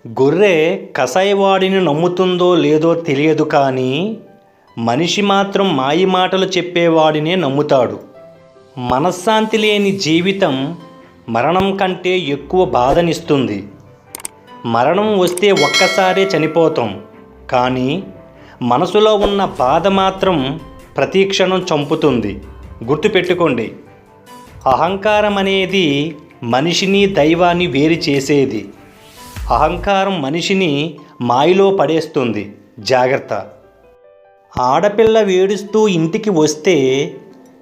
గొర్రె కసాయివాడిని నమ్ముతుందో లేదో తెలియదు కానీ మనిషి మాత్రం మాయి మాటలు చెప్పేవాడినే నమ్ముతాడు. మనశ్శాంతి లేని జీవితం మరణం కంటే ఎక్కువ బాధనిస్తుంది. మరణం వస్తే ఒక్కసారే చనిపోతాం, కానీ మనసులో ఉన్న బాధ మాత్రం ప్రతి క్షణం చంపుతుంది. గుర్తుపెట్టుకోండి, అహంకారం అనేది మనిషిని దైవాన్ని వేరు చేసేది. అహంకారం మనిషిని మాయలో పడేస్తుంది. జాగ్రత్త. ఆడపిల్ల వేడుస్తూ ఇంటికి వస్తే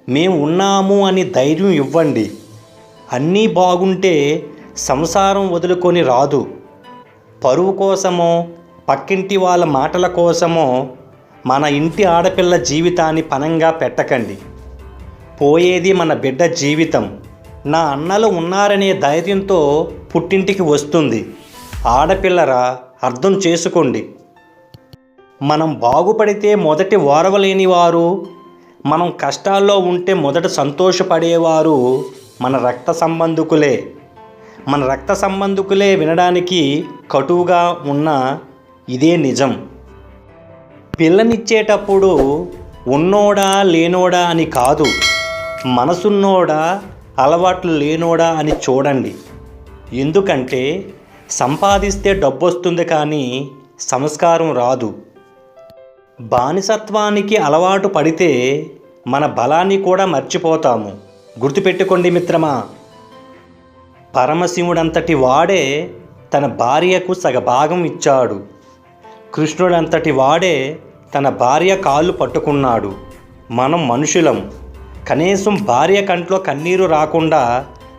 మేము ఉన్నాము అని ధైర్యం ఇవ్వండి. అన్నీ బాగుంటే సంసారం వదులుకొని రాదు. పరువు కోసమో పక్కింటి వాళ్ళ మాటల కోసమో మన ఇంటి ఆడపిల్ల జీవితాన్ని పణంగా పెట్టకండి. పోయేది మన బిడ్డ జీవితం. నా అన్నలు ఉన్నారనే ధైర్యంతో పుట్టింటికి వస్తుంది. ఆడపిల్లరా, అర్థం చేసుకోండి. మనం బాగుపడితే మొదటి ఓర్వలేని వారు, మనం కష్టాల్లో ఉంటే మొదట సంతోషపడేవారు మన రక్త సంబంధికులే. మన రక్త సంబంధికులే వినడానికి కటువుగా ఉన్న ఇదే నిజం. పిల్లనిచ్చేటప్పుడు ఉన్నోడా లేనోడా అని కాదు, మనసున్నోడా అలవాట్లు లేనోడా అని చూడండి. ఎందుకంటే సంపాదిస్తే డబ్బొస్తుంది కానీ సంస్కారం రాదు. బానిసత్వానికి అలవాటు పడితే మన బలాన్ని కూడా మర్చిపోతాము. గుర్తుపెట్టుకోండి మిత్రమా, పరమశివుడంతటి వాడే తన భార్యకు సగభాగం ఇచ్చాడు. కృష్ణుడంతటి వాడే తన భార్య కాళ్ళు పట్టుకున్నాడు. మనం మనుషులం. కనీసం భార్య కంట్లో కన్నీరు రాకుండా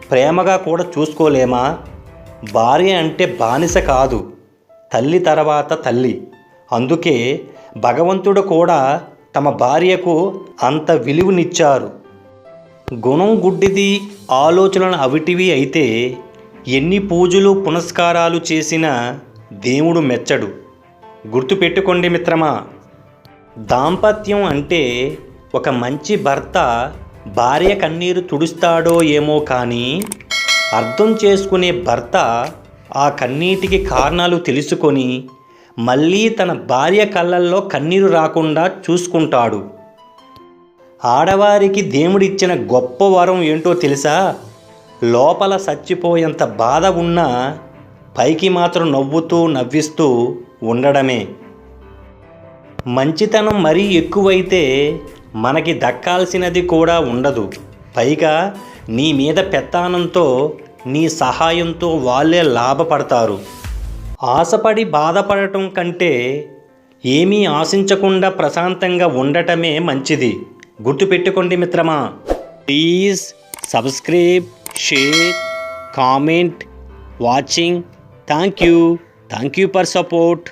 ప్రేమగా కూడా చూసుకోలేమా? భార్య అంటే బానిస కాదు, తల్లి తర్వాత తల్లి. అందుకే భగవంతుడు కూడా తమ భార్యకు అంత విలువనిచ్చారు. గుణం గుడ్డిది, ఆలోచనలు అవిటివి అయితే ఎన్ని పూజలు పునస్కారాలు చేసినా దేవుడు మెచ్చడు. గుర్తుపెట్టుకోండి మిత్రమా, దాంపత్యం అంటే ఒక మంచి భర్త భార్య కన్నీరు తుడుస్తాడో ఏమో కానీ అర్థం చేసుకునే భర్త ఆ కన్నీటికి కారణాలు తెలుసుకొని మళ్ళీ తన భార్య కళ్ళల్లో కన్నీరు రాకుండా చూసుకుంటాడు. ఆడవారికి దేవుడిచ్చిన గొప్ప వరం ఏంటో తెలుసా? లోపల చచ్చిపోయేంత బాధ ఉన్నా పైకి మాత్రం నవ్విస్తూ ఉండడమే. మంచితనం మరీ ఎక్కువైతే మనకి దక్కాల్సినది కూడా ఉండదు. పైగా నీ మీద పెత్తానంతో, నీ సహాయంతో వాళ్ళే లాభపడతారు. ఆశపడి బాధపడటం కంటే ఏమీ ఆశించకుండా ప్రశాంతంగా ఉండటమే మంచిది. గుర్తుపెట్టుకోండి మిత్రమా. Please subscribe, share, comment, watching. Thank you for support.